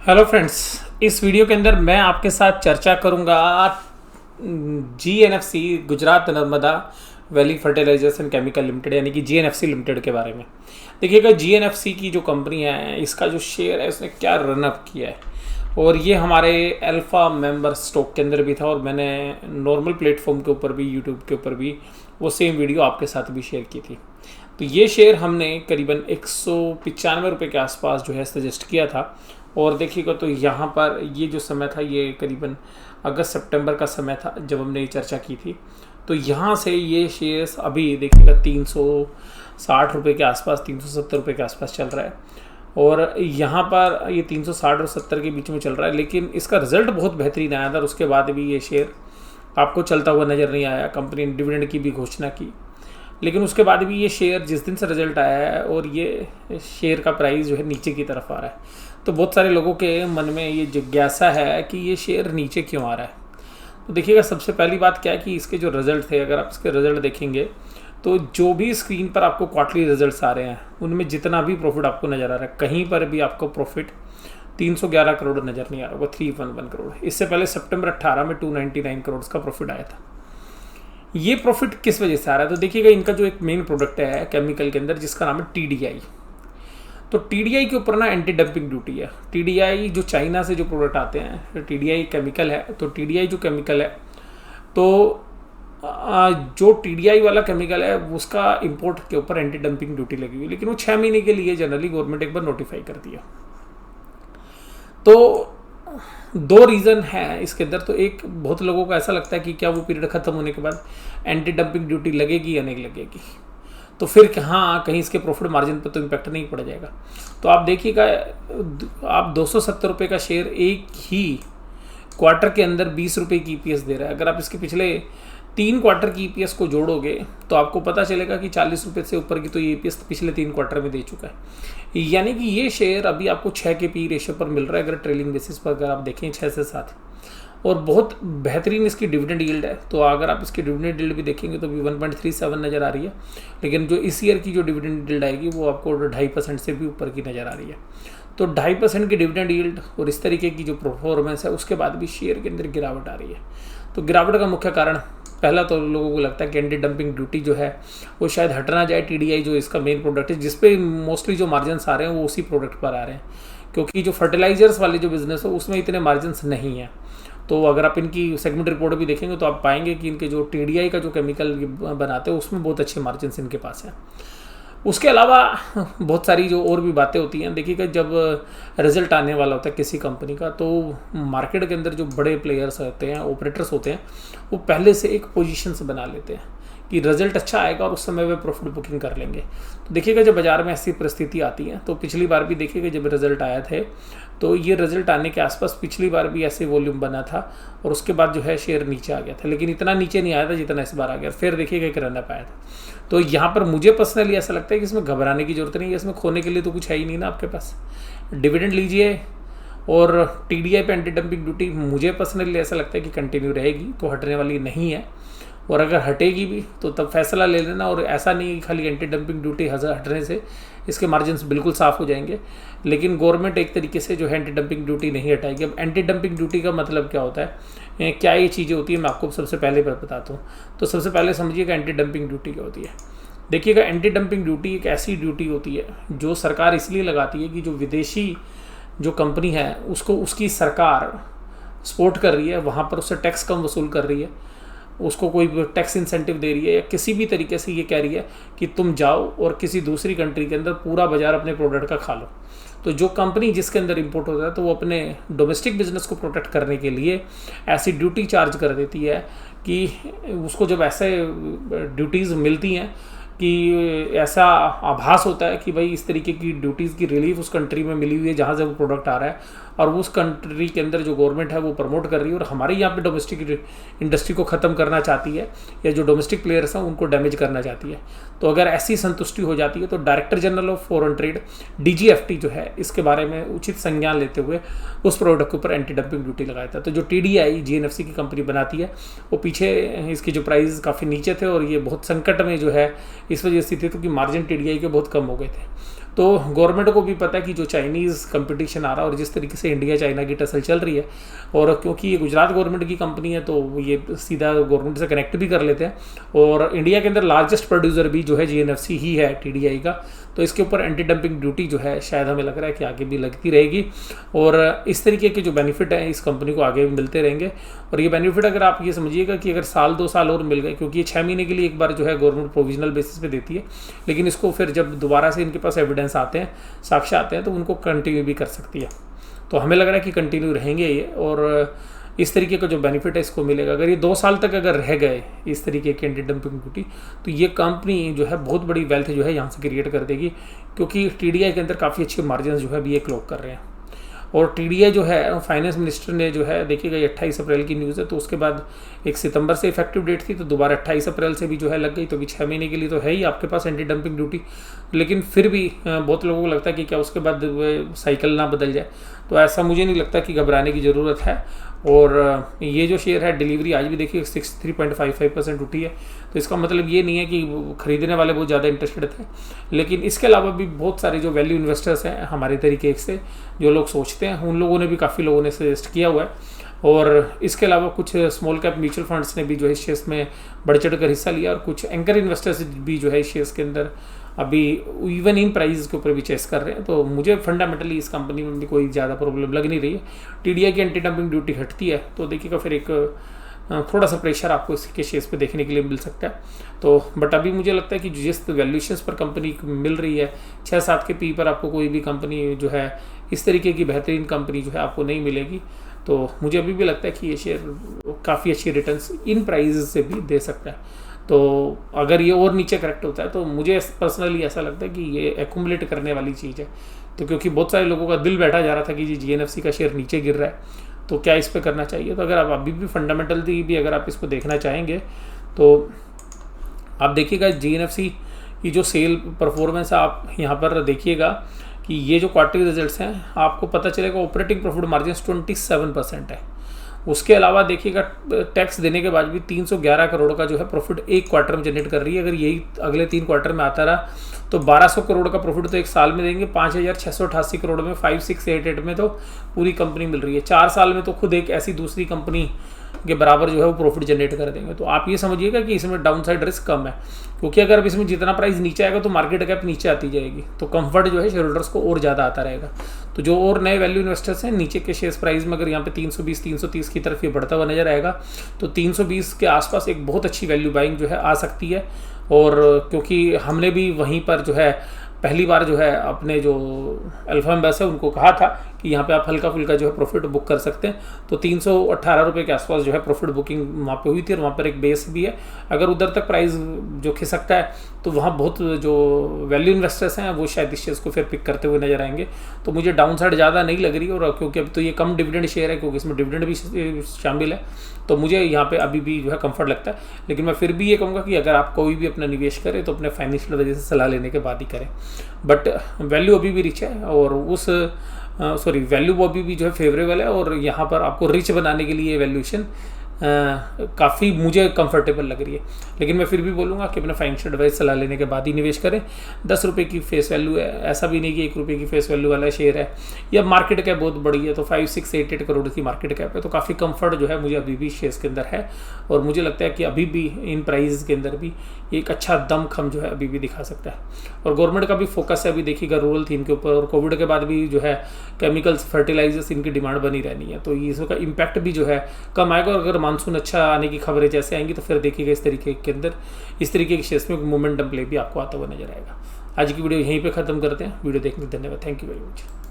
Hello friends, इस video के अंदर मैं आपके साथ चर्चा करूंगा GNFC Gujarat Narmada valley fertilizers and chemical limited यानी कि जीएनएफसी लिमिटेड के बारे में। देखिएगा, जीएनएफसी की जो कंपनी है, इसका जो शेयर है उसने क्या रनअप किया है। और ये हमारे अल्फ़ा मेंबर स्टॉक के अंदर भी था और मैंने नॉर्मल प्लेटफॉर्म के ऊपर भी, यूट्यूब के ऊपर भी वो सेम वीडियो आपके साथ भी शेयर की थी। तो ये शेयर हमने करीबन 195 रुपये के आसपास जो है सजेस्ट किया था। और देखिएगा तो यहाँ पर ये जो समय था, ये करीबन अगस्त सितंबर का समय था जब हमने ये चर्चा की थी। तो यहाँ से ये शेयर्स अभी देखिएगा 360 रुपये के आसपास, 370 रुपये के आसपास चल रहा है। और यहाँ पर ये 360 और 70 के बीच में चल रहा है, लेकिन इसका रिजल्ट बहुत बेहतरीन आया था। उसके बाद भी ये शेयर आपको चलता हुआ नज़र नहीं आया। कंपनी ने डिविडेंड की भी घोषणा की, लेकिन उसके बाद भी ये शेयर जिस दिन से रिजल्ट आया है और ये शेयर का प्राइस जो है नीचे की तरफ आ रहा है। तो बहुत सारे लोगों के मन में ये जिज्ञासा है कि ये शेयर नीचे क्यों आ रहा है। तो देखिएगा, सबसे पहली बात क्या है कि इसके जो रिजल्ट थे, अगर आप इसके रिजल्ट देखेंगे तो जो भी स्क्रीन पर आपको क्वार्टरली रिजल्ट्स आ रहे हैं उनमें जितना भी प्रॉफिट आपको नज़र आ रहा है, कहीं पर भी आपको प्रॉफिट 311 करोड़ नज़र नहीं आ रहा होगा, 311 करोड़। इससे पहले सितंबर 18 में 299 करोड़ का प्रॉफिट आया था। ये प्रॉफिट किस वजह से आ रहा है? तो देखिएगा, इनका जो एक मेन प्रोडक्ट है केमिकल के अंदर, जिसका नाम है टीडीआई। तो टीडीआई के ऊपर ना एंटी डंपिंग ड्यूटी है। टीडीआई जो चाइना से जो प्रोडक्ट आते हैं, टीडीआई केमिकल है। तो टीडीआई जो केमिकल है, तो जो टीडीआई वाला केमिकल है उसका इंपोर्ट के ऊपर एंटी डंपिंग ड्यूटी लगी हुई, लेकिन वो 6 महीने के लिए जनरली गवर्नमेंट एक बार नोटिफाई करती है। तो दो रीज़न है इसके अंदर। तो एक, बहुत लोगों को ऐसा लगता है कि क्या वो पीरियड ख़त्म होने के बाद एंटी डंपिंग ड्यूटी लगेगी या नहीं लगेगी, तो फिर हाँ कहीं इसके प्रॉफिट मार्जिन पर तो इम्पैक्ट नहीं पड़ जाएगा। तो आप देखिएगा, आप 270 रुपये का शेयर एक ही क्वार्टर के अंदर 20 रुपये की ईपीएस दे रहा है। अगर आप इसके पिछले 3 क्वार्टर की ईपीएस को जोड़ोगे तो आपको पता चलेगा कि 40 रुपये से ऊपर की तो ये ईपीएस पिछले 3 क्वार्टर में दे चुका है। यानी कि ये शेयर अभी आपको 6 के पी रेशियो पर मिल रहा है, अगर ट्रेलिंग बेसिस पर अगर आप देखें 6 से 7। और बहुत बेहतरीन इसकी डिविडेंड यील्ड है। तो अगर आप इसकी डिविडेंड यील्ड भी देखेंगे तो भी 1.37 नज़र आ रही है, लेकिन जो इस ईयर की जो डिविडेंड यील्ड आएगी वो आपको 2.5% से भी ऊपर की नज़र आ रही है। तो 2.5% की डिविडेंड यील्ड और इस तरीके की जो परफॉर्मेंस है, उसके बाद भी शेयर के अंदर गिरावट आ रही है। तो गिरावट का मुख्य कारण, पहला तो लोगों को लगता है कि एंटी डंपिंग ड्यूटी जो है वो शायद हट ना जाए। टीडीआई जो इसका मेन प्रोडक्ट है, जिसपे मोस्टली जो मार्जिन आ रहे हैं वो उसी प्रोडक्ट पर आ रहे हैं, क्योंकि जो फर्टिलाइजर्स वाले जो बिजनेस है उसमें इतने मार्जिन नहीं है। तो अगर आप इनकी सेगमेंट रिपोर्ट भी देखेंगे तो आप पाएंगे कि इनके जो टीडीआई का जो केमिकल बनाते हैं उसमें बहुत अच्छे मार्जिन इनके पास हैं। उसके अलावा बहुत सारी जो और भी बातें होती हैं। देखिएगा, जब रिजल्ट आने वाला होता है किसी कंपनी का, तो मार्केट के अंदर जो बड़े प्लेयर्स होते हैं, ऑपरेटर्स होते हैं, वो पहले से एक पोजीशंस बना लेते हैं कि रिजल्ट अच्छा आएगा और उस समय वे प्रॉफिट बुकिंग कर लेंगे। तो देखिएगा, जब बाजार में ऐसी परिस्थिति आती है, तो पिछली बार भी देखिएगा जब रिजल्ट आया थे तो ये रिजल्ट आने के आसपास पिछली बार भी ऐसे वॉल्यूम बना था और उसके बाद जो है शेयर नीचे आ गया था, लेकिन इतना नीचे नहीं आया था जितना इस बार आ गया। फिर देखिएगा एक रनअप आया था। तो यहाँ पर मुझे पर्सनली ऐसा लगता है कि इसमें घबराने की जरूरत नहीं है। इसमें खोने के लिए तो कुछ है ही नहीं ना आपके पास। डिविडेंड लीजिए और टीडीआई पे एंटी डंपिंग ड्यूटी मुझे पर्सनली ऐसा लगता है कि कंटिन्यू रहेगी, तो हटने वाली नहीं है। और अगर हटेगी भी तो तब फैसला ले लेना। और ऐसा नहीं कि खाली एंटी डंपिंग ड्यूटी हटने से इसके मार्जिन्स बिल्कुल साफ़ हो जाएंगे, लेकिन गवर्नमेंट एक तरीके से जो है एंटी डंपिंग ड्यूटी नहीं हटाएगी। अब एंटी डंपिंग ड्यूटी का मतलब क्या होता है, क्या ये चीज़ें होती है, मैं आपको सबसे पहले बताता हूँ। तो सबसे पहले समझिएगा एंटी डंपिंग ड्यूटी क्या होती है। देखिएगा, एंटी डंपिंग ड्यूटी एक ऐसी ड्यूटी होती है जो सरकार इसलिए लगाती है कि जो विदेशी जो कंपनी है उसको उसकी सरकार सपोर्ट कर रही है, वहाँ पर उससे टैक्स कम वसूल कर रही है, उसको कोई टैक्स इंसेंटिव दे रही है, या किसी भी तरीके से ये कह रही है कि तुम जाओ और किसी दूसरी कंट्री के अंदर पूरा बाजार अपने प्रोडक्ट का खा लो। तो जो कंपनी जिसके अंदर इंपोर्ट होता है, तो वो अपने डोमेस्टिक बिजनेस को प्रोटेक्ट करने के लिए ऐसी ड्यूटी चार्ज कर देती है कि उसको जब ऐसे ड्यूटीज़ मिलती हैं कि ऐसा आभास होता है कि भाई इस तरीके की ड्यूटीज़ की रिलीफ उस कंट्री में मिली हुई है जहाँ से वो प्रोडक्ट आ रहा है, और उस कंट्री के अंदर जो गवर्नमेंट है वो प्रमोट कर रही है और हमारे यहाँ पे डोमेस्टिक इंडस्ट्री को ख़त्म करना चाहती है, या जो डोमेस्टिक प्लेयर्स हैं उनको डैमेज करना चाहती है। तो अगर ऐसी संतुष्टि हो जाती है तो director general of foreign trade DGFT जो है इसके बारे में उचित संज्ञान लेते हुए उस प्रोडक्ट के ऊपर एंटी डंपिंग ड्यूटी लगाया था। तो जो TDI GNFC की कंपनी बनाती है, वो पीछे इसके जो प्राइस काफ़ी नीचे थे और ये बहुत संकट में जो है इस वजह से थे क्योंकि मार्जिन TDI के बहुत कम हो गए थे। तो गवर्नमेंट को भी पता है कि जो चाइनीज़ कंपटीशन आ रहा है और जिस तरीके से इंडिया चाइना की टसल चल रही है, और क्योंकि ये गुजरात गवर्नमेंट की कंपनी है तो ये सीधा गवर्नमेंट से कनेक्ट भी कर लेते हैं, और इंडिया के अंदर लार्जेस्ट प्रोड्यूसर भी जो है GNFC ही है TDI का, तो इसके ऊपर एंटी डंपिंग ड्यूटी जो है शायद हमें लग रहा है कि आगे भी लगती रहेगी, और इस तरीके के जो बेनिफिट हैं इस कंपनी को आगे भी मिलते रहेंगे। और ये बेनिफिट अगर आप ये समझिएगा कि अगर साल 2 साल और मिल गए, क्योंकि ये 6 महीने के लिए एक बार जो है गवर्नमेंट प्रोविजनल बेसिस पे देती है, लेकिन इसको फिर जब दोबारा से इनके पास एविडेंस आते हैं, साक्ष्य आते हैं, तो उनको कंटिन्यू भी कर सकती है। तो हमें लग रहा है कि कंटिन्यू रहेंगे ये, और इस तरीके का जो बेनिफिट है इसको मिलेगा। अगर ये 2 साल तक अगर रह गए इस तरीके की एंटी डंपिंग ड्यूटी, तो ये कंपनी जो है बहुत बड़ी वेल्थ जो है यहाँ से क्रिएट कर देगी, क्योंकि TDI के अंदर काफ़ी अच्छे मार्जिन जो है अभी ये क्लॉक कर रहे हैं। और TDI जो है फाइनेंस मिनिस्टर ने जो है, देखिएगा ये 28 अप्रैल की न्यूज़ है, तो उसके बाद 1 सितंबर से इफेक्टिव डेट थी, तो दोबारा 28 अप्रैल से भी जो है लग गई, तो अभी 6 महीने के लिए तो है ही आपके पास एंटी डंपिंग ड्यूटी। लेकिन फिर भी बहुत लोगों को लगता है कि क्या उसके बाद साइकिल ना बदल जाए, तो ऐसा मुझे नहीं लगता कि घबराने की ज़रूरत है। और ये जो शेयर है डिलीवरी आज भी देखिए 63.55% उठी है, तो इसका मतलब ये नहीं है कि खरीदने वाले बहुत ज़्यादा इंटरेस्टेड थे, लेकिन इसके अलावा भी बहुत सारे जो वैल्यू इन्वेस्टर्स हैं हमारे तरीके से, जो लोग सोचते हैं, उन लोगों ने भी काफ़ी लोगों ने सजेस्ट किया हुआ है। और इसके अलावा कुछ स्मॉल कैप म्यूचुअल फंड्स ने भी जो है शेयर्स में बढ़ चढ़ कर हिस्सा लिया, और कुछ एंकर इन्वेस्टर्स भी जो है शेयर्स के अंदर अभी इवन इन प्राइस के ऊपर भी चेस कर रहे हैं। तो मुझे फंडामेंटली इस कंपनी में भी कोई ज़्यादा प्रॉब्लम लग नहीं रही है। TDI की एंटी डंपिंग ड्यूटी हटती है तो देखिएगा फिर एक थोड़ा सा प्रेशर आपको इसके शेयर्स पे देखने के लिए मिल सकता है। तो बट अभी मुझे लगता है कि जिस वैल्यूएशंस पर कंपनी मिल रही है, 6-7 के पी पर आपको कोई भी कंपनी जो है इस तरीके की बेहतरीन कंपनी जो है आपको नहीं मिलेगी। तो मुझे अभी भी लगता है कि ये शेयर काफ़ी अच्छी रिटर्न्स इन प्राइस से भी दे सकता है। तो अगर ये और नीचे करेक्ट होता है तो मुझे पर्सनली ऐसा लगता है कि ये एक्यूमुलेट करने वाली चीज़ है। तो क्योंकि बहुत सारे लोगों का दिल बैठा जा रहा था कि जी GNFC का शेयर नीचे गिर रहा है, तो क्या इस पर करना चाहिए। तो अगर आप अभी भी फंडामेंटली भी अगर आप इसको देखना चाहेंगे तो आप देखिएगा GNFC की जो सेल परफॉर्मेंस है, आप यहाँ पर देखिएगा कि ये जो क्वार्टरली रिजल्ट्स हैं आपको पता चलेगा ऑपरेटिंग प्रॉफिट मार्जिन 27% है। उसके अलावा देखिएगा टैक्स देने के बाद भी 311 करोड़ का जो है प्रॉफिट एक क्वार्टर में जनरेट कर रही है। अगर यही अगले 3 क्वार्टर में आता रहा तो 1200 करोड़ का प्रॉफिट तो एक साल में देंगे, 5688 करोड़ में 5688 में तो पूरी कंपनी मिल रही है। 4 साल में तो खुद एक ऐसी दूसरी कंपनी के बराबर जो है वो प्रॉफिट जनरेट कर देंगे। तो आप ये समझिएगा कि इसमें डाउनसाइड रिस्क कम है, क्योंकि अगर अब इसमें जितना प्राइस नीचे आएगा तो मार्केट कैप नीचे आती जाएगी, तो कंफर्ट जो है शेयर होल्डर्स को और ज़्यादा आता रहेगा। तो जो और नए वैल्यू इन्वेस्टर्स हैं नीचे के शेयर प्राइस में अगर यहाँ पे 320-330 की तरफ ये बढ़ता हुआ नजर आएगा तो 320 के आसपास एक बहुत अच्छी वैल्यू बाइंग जो है आ सकती है। और क्योंकि हमने भी वहीं पर जो है पहली बार जो है अपने जो अल्फा मेंबर्स है उनको कहा था कि यहाँ पे आप हल्का फुल्का जो है प्रॉफिट बुक कर सकते हैं। तो 318 रुपये के आसपास जो है प्रॉफिट बुकिंग वहाँ पे हुई थी, और वहाँ पर एक बेस भी है। अगर उधर तक प्राइस जो खिसकता है तो वहाँ बहुत जो वैल्यू इन्वेस्टर्स हैं वो शायद इस शेयर को फिर पिक करते हुए नजर आएंगे। तो मुझे डाउन साइड ज़्यादा नहीं लग रही, और क्योंकि अब तो ये कम डिविडेंड शेयर है, क्योंकि इसमें डिविडेंड भी शामिल है, तो मुझे यहाँ पे अभी भी जो है कंफर्ट लगता है। लेकिन मैं फिर भी ये कहूँगा कि अगर आप कोई भी अपना निवेश करें तो अपने फाइनेंशियल वजह से सलाह लेने के बाद ही करें। बट वैल्यू अभी भी रिच है, और उस वैल्यू वो अभी भी जो है फेवरेबल है, और यहाँ पर आपको रिच बनाने के लिए वैल्यूएशन काफ़ी मुझे कंफर्टेबल लग रही है। लेकिन मैं फिर भी बोलूँगा कि अपना फाइनेंशियल एडवाइस सलाह लेने के बाद ही निवेश करें। 10 रुपये की फेस वैल्यू है, ऐसा भी नहीं कि 1 रुपये की फेस वैल्यू वाला शेयर है, या मार्केट कैप बहुत बड़ी है, तो 5-6-8 करोड़ की मार्केट कैप है, तो काफ़ी कंफर्ट जो है मुझे अभी भी शेयर्स के अंदर है। और मुझे लगता है कि अभी भी इन प्राइस के अंदर भी एक अच्छा दमखम जो है अभी भी दिखा सकता है। और गवर्नमेंट का भी फोकस है अभी देखिएगा रूरल थीम के ऊपर, और कोविड के बाद भी जो है केमिकल्स फर्टिलाइजर्स इनकी डिमांड बनी रहनी है, तो इसका इम्पैक्ट भी जो है कम आएगा। और अगर मानसून अच्छा आने की खबरें जैसे आएंगी तो फिर देखिएगा इस तरीके के अंदर इस तरीके के शेयर्स में मोमेंटम प्ले भी आपको आता हुआ नजर आएगा। आज की वीडियो यहीं पे ख़त्म करते हैं। वीडियो देखने के लिए धन्यवाद। Thank you very much.